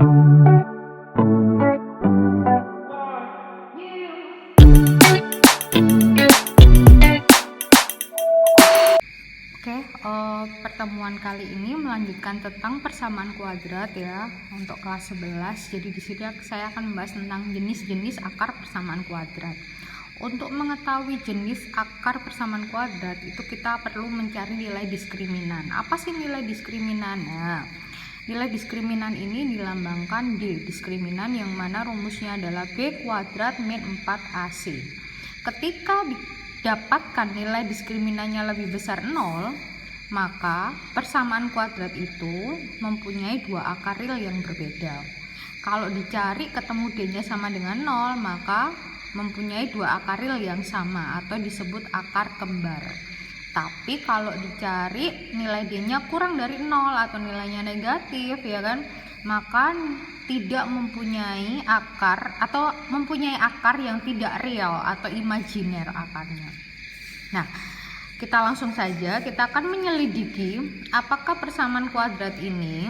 Pertemuan kali ini melanjutkan tentang persamaan kuadrat ya untuk kelas 11. Jadi di sini saya akan membahas tentang jenis-jenis akar persamaan kuadrat. Untuk mengetahui jenis akar persamaan kuadrat itu kita perlu mencari nilai diskriminan. Apa sih nilai diskriminan? Nah, nilai diskriminan ini dilambangkan D, diskriminan yang mana rumusnya adalah B kuadrat min 4AC. Ketika didapatkan nilai diskriminannya lebih besar 0, maka persamaan kuadrat itu mempunyai dua akar real yang berbeda. Kalau dicari ketemu D-nya sama dengan 0, maka mempunyai dua akar real yang sama atau disebut akar kembar. Tapi kalau dicari nilai D-nya kurang dari 0 atau nilainya negatif ya kan, maka tidak mempunyai akar atau mempunyai akar yang tidak real atau imajiner akarnya. Nah, kita langsung saja, kita akan menyelidiki apakah persamaan kuadrat ini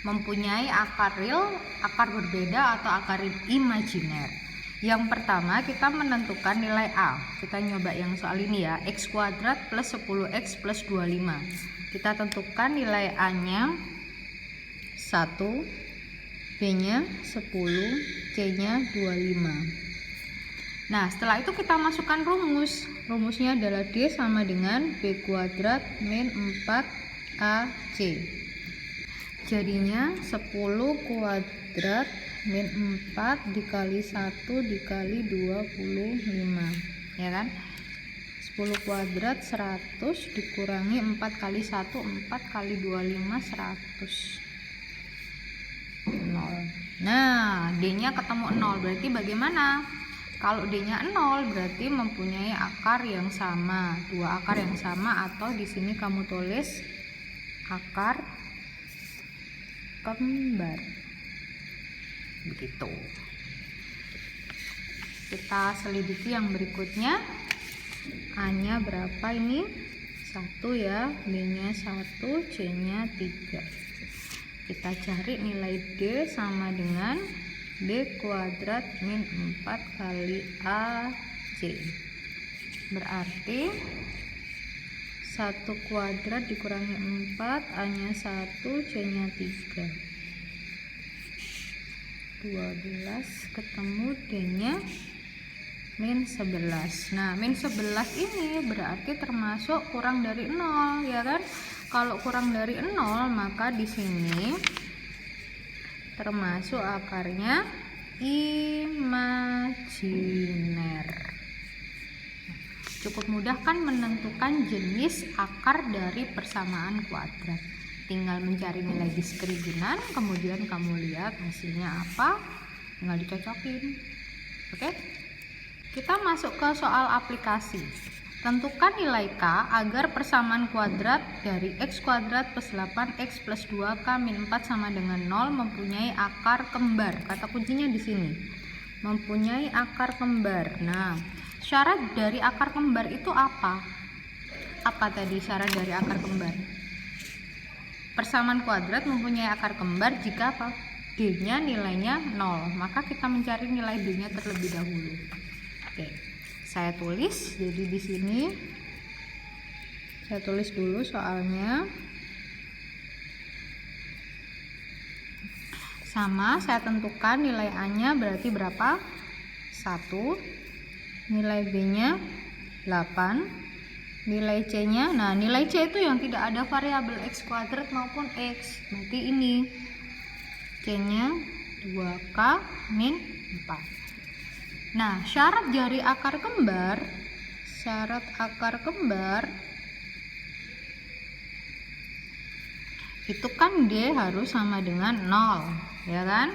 mempunyai akar real, akar berbeda atau akar imajiner. Yang pertama kita menentukan nilai A. Kita nyoba yang soal ini ya, x kuadrat plus 10x plus 25. Kita tentukan nilai A-nya 1, B-nya 10, C-nya 25. Nah, setelah itu kita masukkan rumus. Rumusnya adalah D sama dengan B kuadrat min 4AC. Jadinya 10 kuadrat min 4 dikali 1 dikali 25. Ya kan? 10 kuadrat 100 dikurangi 4 kali 1, 4 kali 25, 100. 0. Nah, D-nya ketemu 0. Berarti bagaimana? Kalau D-nya 0 berarti mempunyai akar yang sama, dua akar yang sama, atau di sini kamu tulis akar kembar. Begitu. Kita selidiki yang berikutnya. A-nya berapa ini? 1 ya, B-nya 1, C-nya 3. Kita cari nilai D sama dengan B kuadrat min 4 kali AC. Berarti 1 kuadrat dikurangi 4, A-nya 1, C-nya 3. 12 ketemu D-nya min 11. Nah, min 11 ini berarti termasuk kurang dari 0 ya kan? Kalau kurang dari 0 maka di sini termasuk akarnya imajiner. Cukup mudah kan menentukan jenis akar dari persamaan kuadrat. Tinggal mencari nilai diskriminan, kemudian kamu lihat hasilnya apa, tinggal dicocokin. Oke? Kita masuk ke soal aplikasi. Tentukan nilai K agar persamaan kuadrat dari x kuadrat plus 8x plus 2k min 4 sama dengan 0 mempunyai akar kembar. Kata kuncinya di sini. Mempunyai akar kembar. Nah, syarat dari akar kembar itu apa? Apa tadi syarat dari akar kembar? Persamaan kuadrat mempunyai akar kembar jika apa? D-nya nilainya 0. Maka kita mencari nilai D-nya terlebih dahulu. Oke. Saya tulis, jadi di sini saya tulis dulu soalnya. Sama, saya tentukan nilai A-nya berarti berapa? 1. Nilai B-nya 8. Nilai C-nya, nah nilai C itu yang tidak ada variabel x kuadrat maupun x. Berarti ini C-nya 2k min 4. Nah, syarat dari akar kembar, itu kan D harus sama dengan 0, ya kan?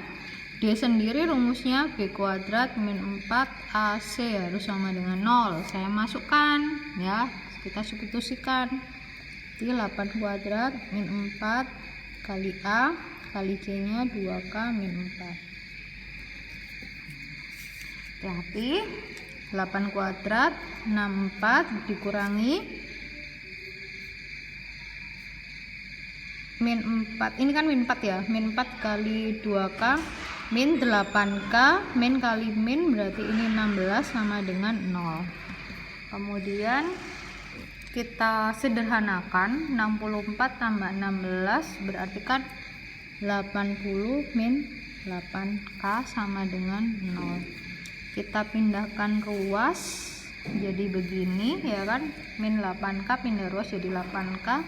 D sendiri rumusnya B kuadrat min 4AC harus sama dengan 0. Saya masukkan, ya, kita substitusikan. Di 8 kuadrat min 4 kali A kali C-nya 2K min 4. Hati-hati, 8 kuadrat 64 dikurangi min 4, ini kan min 4 ya, min 4 kali 2K min 8K min kali min berarti ini 16 sama dengan 0. Kemudian kita sederhanakan, 64 tambah 16 berarti kan 80 min 8K sama dengan 0. Kita pindahkan ruas jadi begini ya kan, min 8K pindah ruas jadi 8K,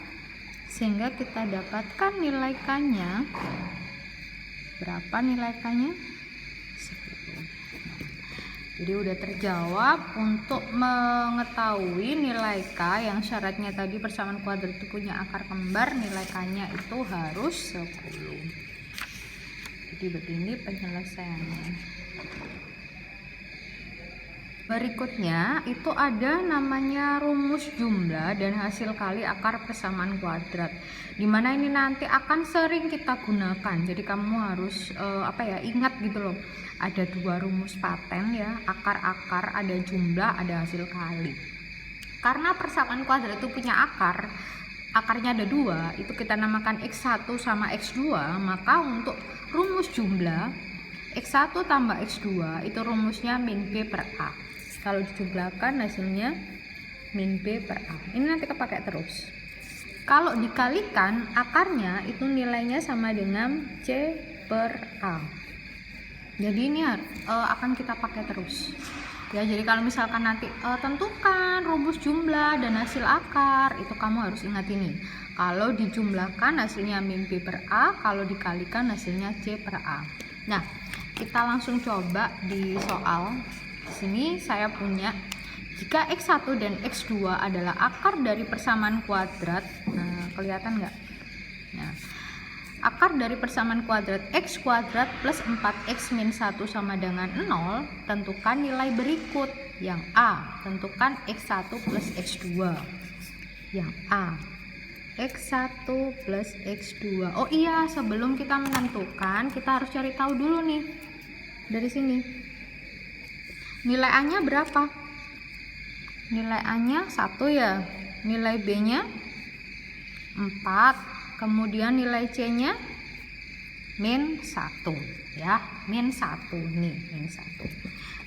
sehingga kita dapatkan nilai K-nya berapa, nilai K-nya 10. Jadi udah terjawab. Untuk mengetahui nilai K yang syaratnya tadi persamaan kuadrat itu punya akar kembar, nilai K-nya itu harus 10. Jadi begini penyelesaiannya. Berikutnya itu ada namanya rumus jumlah dan hasil kali akar persamaan kuadrat, dimana ini nanti akan sering kita gunakan. Jadi kamu harus ingat gitu loh, ada dua rumus paten ya, akar-akar, ada jumlah, ada hasil kali. Karena persamaan kuadrat itu punya akar, akarnya ada dua, itu kita namakan X1 sama X2, maka untuk rumus jumlah X1 tambah X2 itu rumusnya min B per A. Kalau dijumlahkan hasilnya min B per A. Ini nanti kepake terus. Kalau dikalikan akarnya itu nilainya sama dengan C per A. Jadi ini akan kita pakai terus. Ya, jadi kalau misalkan nanti tentukan rumus jumlah dan hasil akar, itu kamu harus ingat ini. Kalau dijumlahkan hasilnya min B per A, kalau dikalikan hasilnya C per A. Nah, kita langsung coba di soal. Di sini saya punya, jika X1 dan X2 adalah akar dari persamaan kuadrat. Nah, kelihatan nggak? Nah, akar dari persamaan kuadrat X kuadrat plus 4X min 1 sama dengan 0, tentukan nilai berikut. Yang A, tentukan X1 plus X2. Yang A, X1 plus X2. Oh iya, sebelum kita menentukan, kita harus cari tahu dulu nih. Dari sini. Nilai A-nya berapa? Nilai A-nya 1 ya. Nilai B-nya 4. Kemudian nilai C-nya min 1 ya. Min 1 nih, min 1.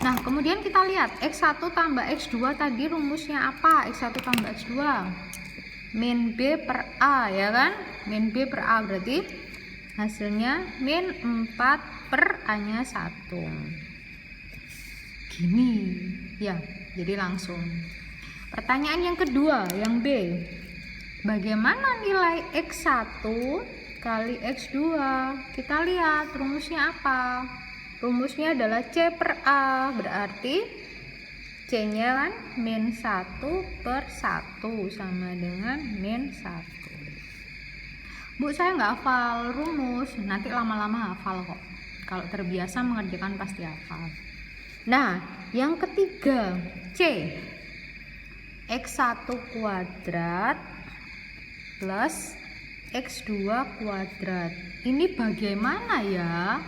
Nah, kemudian kita lihat X1 tambah X2 tadi rumusnya apa? X1 tambah X2 min B per A ya kan? Min B per A berarti hasilnya min 4 per A-nya 1. Gini ya, jadi langsung. Pertanyaan yang kedua, yang B. Bagaimana nilai X1 kali X2? Kita lihat rumusnya apa? Rumusnya adalah C per A, berarti C-nya kan min 1 per 1 sama dengan min 1. Bu, saya nggak hafal rumus. Nanti lama-lama hafal kok. Kalau terbiasa mengerjakan pasti hafal. Nah, yang ketiga, C. X1 kuadrat plus X2 kuadrat. Ini bagaimana ya?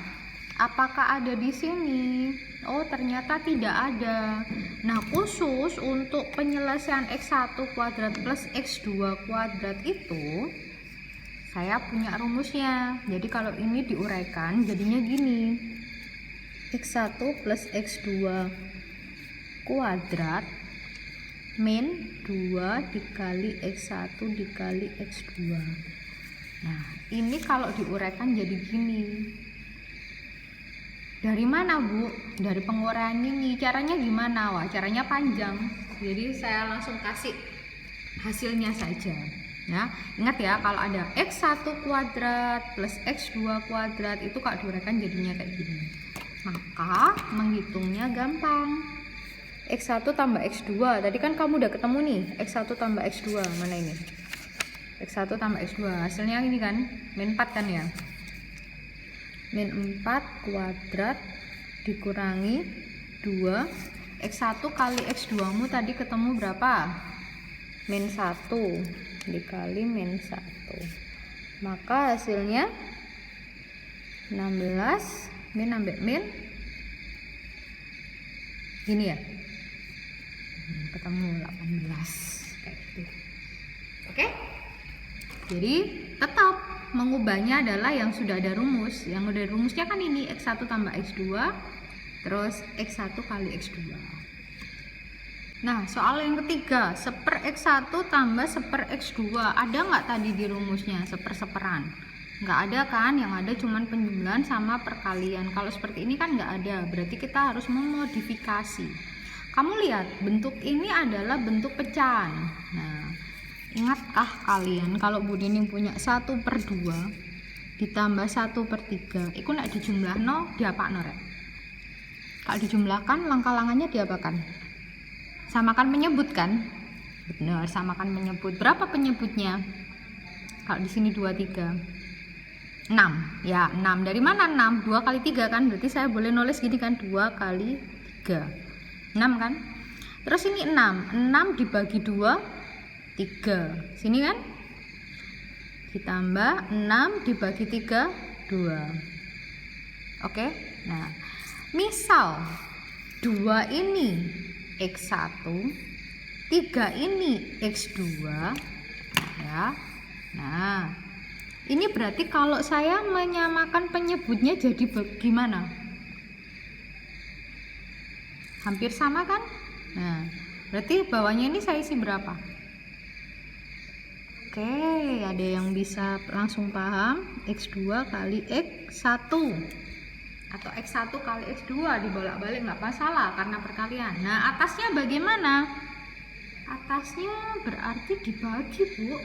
Apakah ada di sini? Oh, ternyata tidak ada. Nah, khusus untuk penyelesaian X1 kuadrat plus X2 kuadrat itu saya punya rumusnya. Jadi kalau ini diuraikan jadinya gini. X1 plus X2 kuadrat min 2 dikali X1 dikali X2. Nah, ini kalau diuraikan jadi gini. Dari mana, Bu? Dari penguraian ini. Caranya gimana? Wah, caranya panjang. Jadi saya langsung kasih hasilnya saja. Ya, ingat ya, kalau ada X1 kuadrat plus X2 kuadrat itu kalau diuraikan jadinya kayak gini. Maka menghitungnya gampang. X1 tambah X2. Tadi kan kamu udah ketemu nih, X1 tambah X2. Mana ini? X1 tambah X2. Hasilnya ini kan, min 4 kan ya. Min 4 kuadrat dikurangi 2. X1 kali X2 mu tadi ketemu berapa? Min 1 dikali min 1. Maka hasilnya 16 min ambil min gini ya, ketemu 18 kayak gitu. Oke, jadi tetap mengubahnya adalah yang sudah ada rumus. Yang udah rumusnya kan ini X1 tambah X2 terus X1 kali X2. Nah, soal yang ketiga, 1/X1 tambah 1/X2. Ada nggak tadi di rumusnya seperan? Nggak ada kan, yang ada cuman penjumlahan sama perkalian. Kalau seperti ini kan nggak ada, berarti kita harus memodifikasi. Kamu lihat, bentuk ini adalah bentuk pecahan. Nah, ingatkah kalian kalau Bu Nining punya 1/2 ditambah 1/3, itu nak dijumlah no diapakno rek? Kalau dijumlahkan langkah-langkahnya diapakan? Samakan menyebut kan? Benar, samakan menyebut. Berapa penyebutnya? Kalau di sini 2, 3, 6. Ya, 6. Dari mana 6? 2 kali 3 kan? Berarti saya boleh nulis gini kan? 2 kali 3. 6 kan? Terus ini 6. 6 dibagi 2, 3. Sini kan? Ditambah 6 dibagi 3, 2. Oke? Nah, misal 2 ini X1, 3 ini X2 ya. Nah, ini berarti kalau saya menyamakan penyebutnya jadi bagaimana? Hampir sama kan? Nah, berarti bawahnya ini saya isi berapa? Oke, ada yang bisa langsung paham. X2 kali X1 atau X1 kali X2 dibolak-balik nggak masalah karena perkalian. Nah, atasnya bagaimana? Atasnya berarti dibagi, Bu.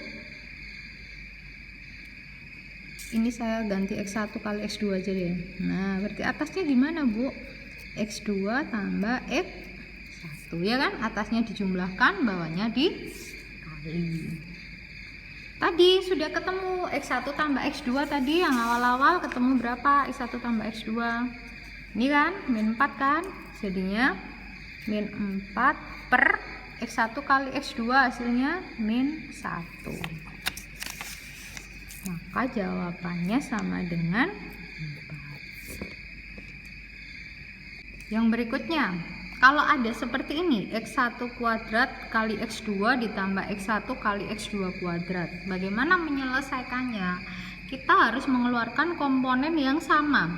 Ini saya ganti X1 kali X2 aja deh. Nah, berarti atasnya gimana, Bu? X2 tambah X1 ya kan? Atasnya dijumlahkan, bawahnya dikali. Tadi sudah ketemu X1 tambah X2 tadi yang awal-awal ketemu berapa? X1 tambah X2. Ini kan min 4 kan? Jadinya min 4 per X1 kali X2 hasilnya min 1. Maka jawabannya sama dengan 4. Yang berikutnya, kalau ada seperti ini, X1 kuadrat kali X2 ditambah X1 kali X2 kuadrat. Bagaimana menyelesaikannya? Kita harus mengeluarkan komponen yang sama.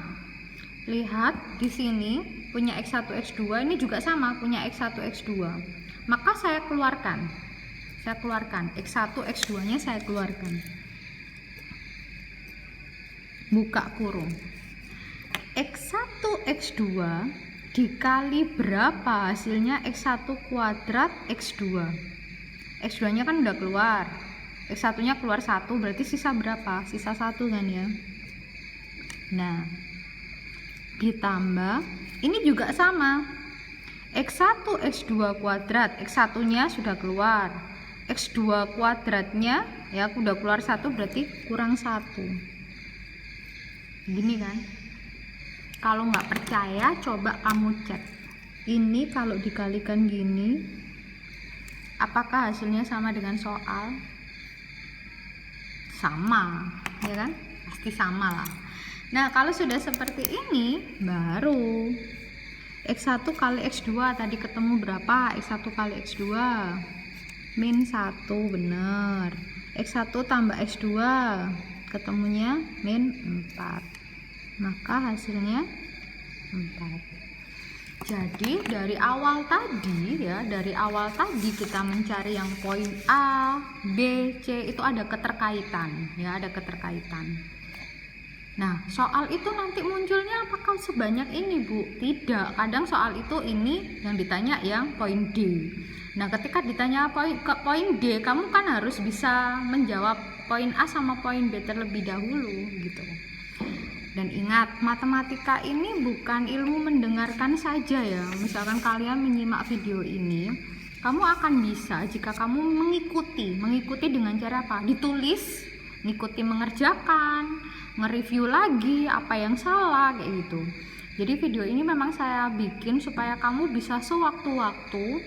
Lihat di sini punya X1 X2, ini juga sama punya X1 X2. Maka saya keluarkan X1 X2-nya saya keluarkan. Buka kurung. X1 X2 dikali berapa hasilnya X1 kuadrat X2. X2 nya kan udah keluar, X1 nya keluar 1, berarti sisa berapa? Sisa 1 kan ya. Nah, ditambah ini juga sama, X1 X2 kuadrat, X1 nya sudah keluar, X2 kuadratnya ya udah keluar 1, berarti kurang 1. Gini kan. Kalau nggak percaya, coba kamu cek. Ini kalau dikalikan gini, apakah hasilnya sama dengan soal? Sama, ya kan? Pasti sama lah. Nah, kalau sudah seperti ini, baru X1 kali X2 tadi ketemu berapa? X1 kali X2 min 1, bener. X1 tambah X2 ketemunya min 4. Maka hasilnya 4. Jadi dari awal tadi ya, dari awal tadi kita mencari yang poin A, B, C itu ada keterkaitan ya, ada keterkaitan. Nah, soal itu nanti munculnya apakah sebanyak ini, Bu? Tidak, kadang soal itu ini yang ditanya yang poin D. Nah, ketika ditanya ke poin D, kamu kan harus bisa menjawab poin A sama poin B terlebih dahulu gitu. Dan ingat, matematika ini bukan ilmu mendengarkan saja ya. Misalkan kalian menyimak video ini, kamu akan bisa jika kamu mengikuti dengan cara apa? Ditulis, ngikuti mengerjakan, nge-review lagi apa yang salah kayak gitu. Jadi video ini memang saya bikin supaya kamu bisa sewaktu-waktu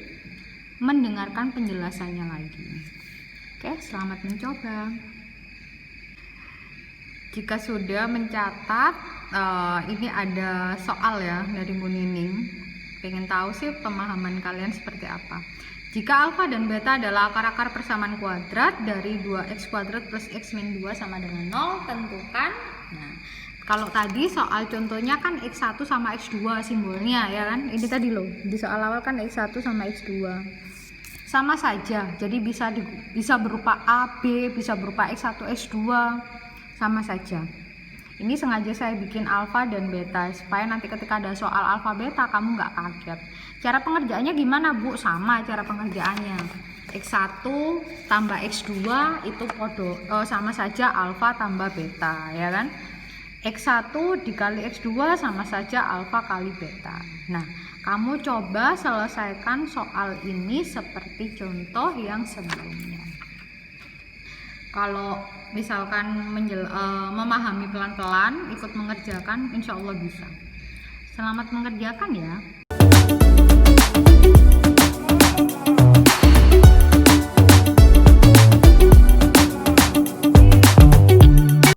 mendengarkan penjelasannya lagi. Oke, selamat mencoba. Jika sudah mencatat, ini ada soal ya dari Bu Nining. Pengen tahu sih pemahaman kalian seperti apa. Jika alfa dan beta adalah akar-akar persamaan kuadrat dari 2x kuadrat plus x min 2 sama dengan 0, tentukan. Nah, kalau tadi soal contohnya kan x1 sama x2 simbolnya ya kan. Ini tadi loh, di soal awal kan x1 sama x2. Sama saja. Jadi bisa berupa A, B, bisa berupa x1, x2. Sama saja. Ini sengaja saya bikin alfa dan beta supaya nanti ketika ada soal alfa beta kamu nggak kaget. Cara pengerjaannya gimana Bu? Sama cara pengerjaannya. X1 tambah X2 itu sama saja alfa tambah beta ya kan. X1 dikali X2 sama saja alfa kali beta. Nah, kamu coba selesaikan soal ini seperti contoh yang sebelumnya. Kalau misalkan memahami pelan-pelan, ikut mengerjakan, insya Allah bisa. Selamat mengerjakan ya.